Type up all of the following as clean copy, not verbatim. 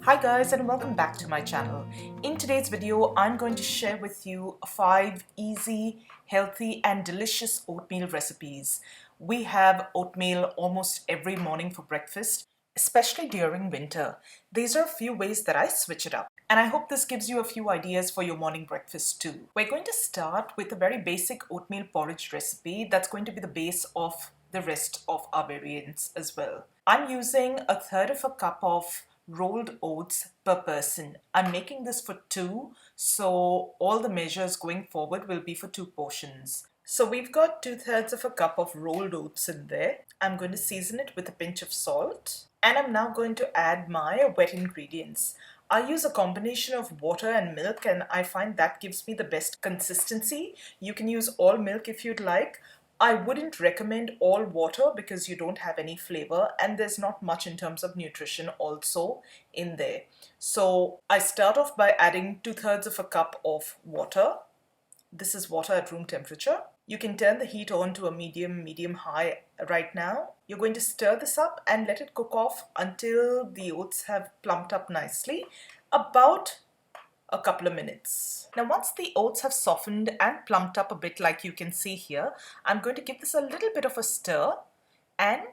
Hi guys, and welcome back to my channel. In today's video, I'm going to share with you 5 easy, healthy and delicious oatmeal recipes. We have oatmeal almost every morning for breakfast, especially during winter. These are a few ways that I switch it up, and I hope this gives you a few ideas for your morning breakfast too. We're going to start with a very basic oatmeal porridge recipe that's going to be the base of the rest of our variants as well. I'm using a third of a cup of rolled oats per person. I'm making this for 2, so all the measures going forward will be for 2 portions. So we've got 2/3 of a cup of rolled oats in there. I'm going to season it with a pinch of salt, and I'm now going to add my wet ingredients. I use a combination of water and milk, and I find that gives me the best consistency. You can use all milk if you'd like. I wouldn't recommend all water because you don't have any flavor and there's not much in terms of nutrition also in there. So I start off by adding 2/3 of a cup of water. This is water at room temperature. You can turn the heat on to a medium high right now. You're going to stir this up and let it cook off until the oats have plumped up nicely, about a couple of minutes. Now once the oats have softened and plumped up a bit like you can see here, I'm going to give this a little bit of a stir and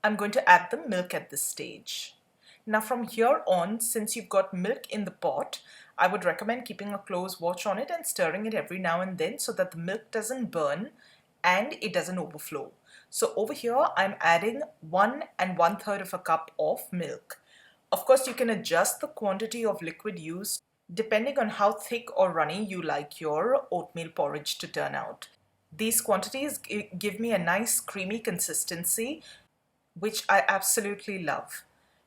I'm going to add the milk at this stage. Now from here on, since you've got milk in the pot, I would recommend keeping a close watch on it and stirring it every now and then so that the milk doesn't burn and it doesn't overflow. So over here I'm adding 1 1/3 of a cup of milk. Of course you can adjust the quantity of liquid used depending on how thick or runny you like your oatmeal porridge to turn out. These quantities give me a nice creamy consistency, which I absolutely love.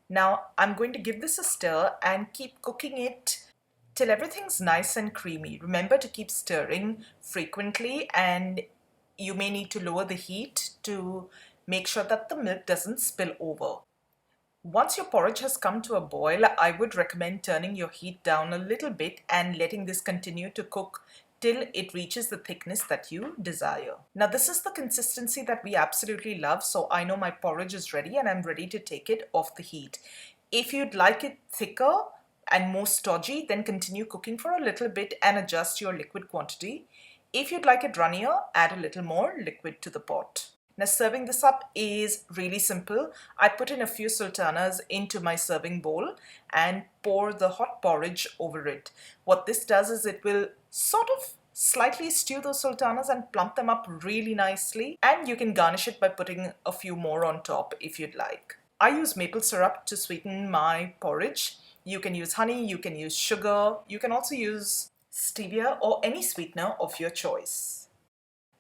Now I'm going to give this a stir and keep cooking it till everything's nice and creamy. Remember to keep stirring frequently, and you may need to lower the heat to make sure that the milk doesn't spill over. Once your porridge has come to a boil, I would recommend turning your heat down a little bit and letting this continue to cook till it reaches the thickness that you desire. Now this is the consistency that we absolutely love, so I know my porridge is ready and I'm ready to take it off the heat. If you'd like it thicker and more stodgy, then continue cooking for a little bit and adjust your liquid quantity. If you'd like it runnier, add a little more liquid to the pot. Now serving this up is really simple. I put in a few sultanas into my serving bowl and pour the hot porridge over it. What this does is it will sort of slightly stew those sultanas and plump them up really nicely, and you can garnish it by putting a few more on top if you'd like. I use maple syrup to sweeten my porridge. You can use honey, you can use sugar, you can also use stevia or any sweetener of your choice.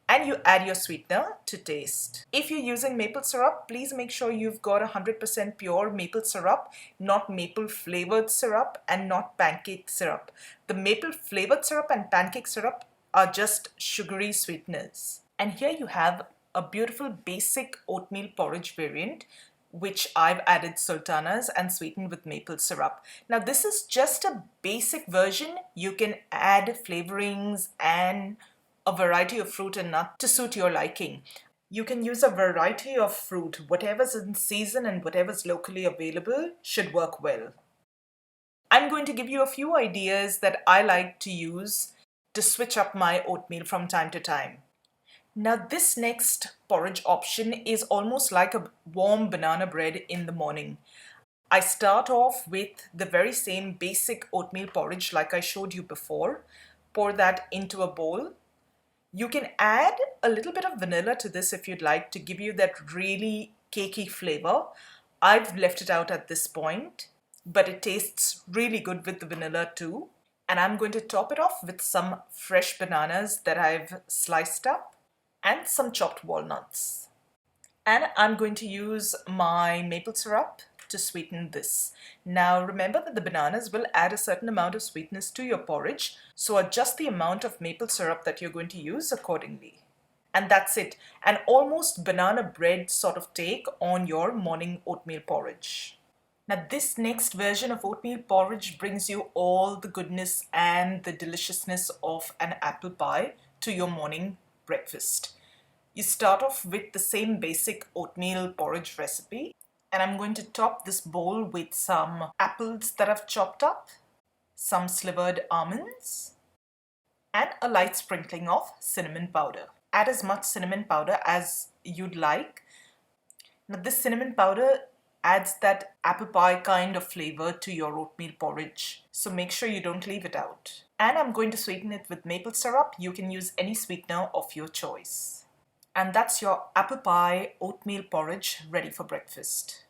And you add your sweetener to taste. If you're using maple syrup, please make sure you've got 100% pure maple syrup, not maple flavored syrup and not pancake syrup. The maple flavored syrup and pancake syrup are just sugary sweeteners. And here you have a beautiful basic oatmeal porridge variant, which I've added sultanas and sweetened with maple syrup. Now this is just a basic version. You can add flavorings and a variety of fruit and nut to suit your liking. You can use a variety of fruit. Whatever's in season and whatever's locally available should work well. I'm going to give you a few ideas that I like to use to switch up my oatmeal from time to time. Now this next porridge option is almost like a warm banana bread in the morning. I start off with the very same basic oatmeal porridge like I showed you before. Pour that into a bowl. You can add a little bit of vanilla to this if you'd like to give you that really cakey flavor. I've left it out at this point, but it tastes really good with the vanilla too. And I'm going to top it off with some fresh bananas that I've sliced up and some chopped walnuts. And I'm going to use my maple syrup to sweeten this. Now remember that the bananas will add a certain amount of sweetness to your porridge, so adjust the amount of maple syrup that you're going to use accordingly. And that's it, an almost banana bread sort of take on your morning oatmeal porridge. Now this next version of oatmeal porridge brings you all the goodness and the deliciousness of an apple pie to your morning breakfast. You start off with the same basic oatmeal porridge recipe, And I'm going to top this bowl with some apples that I've chopped up, some slivered almonds, and a light sprinkling of cinnamon powder. Add as much cinnamon powder as you'd like. Now this cinnamon powder adds that apple pie kind of flavor to your oatmeal porridge, so make sure you don't leave it out. And I'm going to sweeten it with maple syrup. You can use any sweetener of your choice. And that's your apple pie oatmeal porridge ready for breakfast.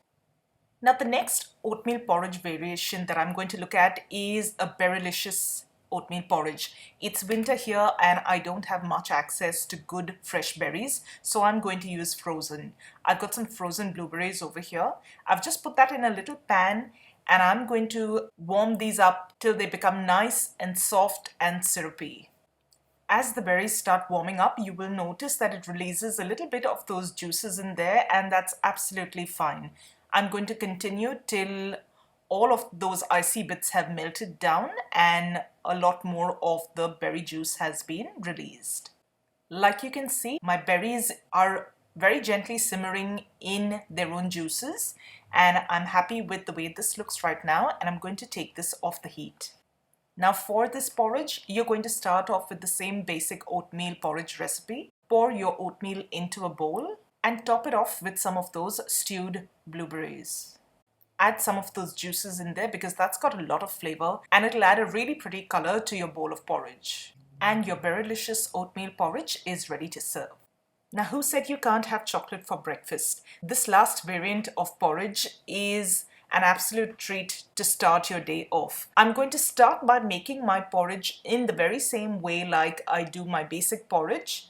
Now the next oatmeal porridge variation that I'm going to look at is a BERRYLICIOUS oatmeal porridge. It's winter here and I don't have much access to good fresh berries, so I'm going to use frozen. I've got some frozen blueberries over here. I've just put that in a little pan and I'm going to warm these up till they become nice and soft and syrupy. As the berries start warming up, you will notice that it releases a little bit of those juices in there, and that's absolutely fine. I'm going to continue till all of those icy bits have melted down and a lot more of the berry juice has been released. Like you can see, my berries are very gently simmering in their own juices, and I'm happy with the way this looks right now, and I'm going to take this off the heat. Now for this porridge, you're going to start off with the same basic oatmeal porridge recipe. Pour your oatmeal into a bowl and top it off with some of those stewed blueberries. Add some of those juices in there because that's got a lot of flavor and it'll add a really pretty color to your bowl of porridge. And your BERRYLICIOUS oatmeal porridge is ready to serve. Now who said you can't have chocolate for breakfast? This last variant of porridge is an absolute treat to start your day off. I'm going to start by making my porridge in the very same way like I do my basic porridge.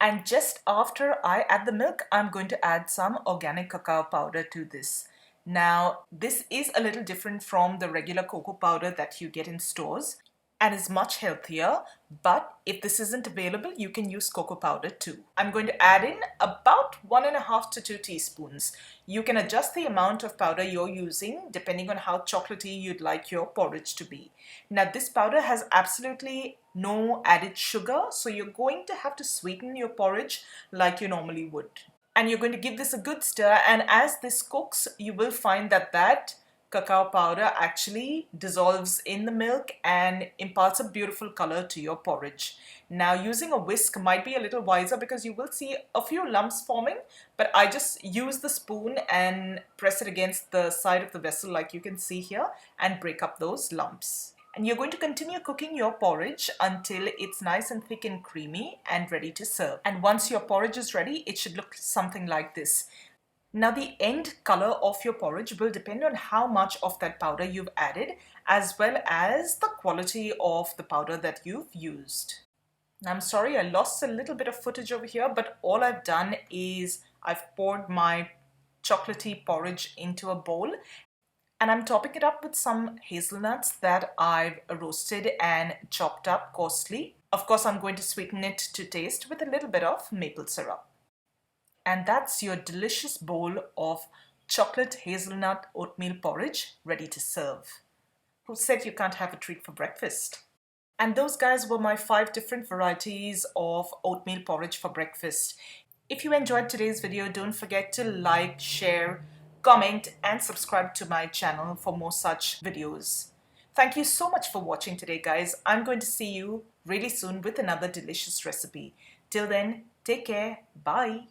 And just after I add the milk, I'm going to add some organic cacao powder to this. Now, this is a little different from the regular cocoa powder that you get in stores and is much healthier, but if this isn't available, you can use cocoa powder too. I'm going to add in about 1.5 to 2 teaspoons. You can adjust the amount of powder you're using depending on how chocolatey you'd like your porridge to be. Now this powder has absolutely no added sugar, so you're going to have to sweeten your porridge like you normally would. And you're going to give this a good stir, and as this cooks, you will find that cacao powder actually dissolves in the milk and imparts a beautiful color to your porridge. Now using a whisk might be a little wiser because you will see a few lumps forming, but I just use the spoon and press it against the side of the vessel like you can see here and break up those lumps. And you're going to continue cooking your porridge until it's nice and thick and creamy and ready to serve. And once your porridge is ready, it should look something like this. Now the end color of your porridge will depend on how much of that powder you've added as well as the quality of the powder that you've used. Now I'm sorry I lost a little bit of footage over here, but all I've done is I've poured my chocolatey porridge into a bowl and I'm topping it up with some hazelnuts that I've roasted and chopped up coarsely. Of course, I'm going to sweeten it to taste with a little bit of maple syrup. And that's your delicious bowl of chocolate hazelnut oatmeal porridge ready to serve. Who said you can't have a treat for breakfast? And those guys were my 5 different varieties of oatmeal porridge for breakfast. If you enjoyed today's video, don't forget to like, share, comment and subscribe to my channel for more such videos. Thank you so much for watching today, guys. I'm going to see you really soon with another delicious recipe. Till then, take care. Bye.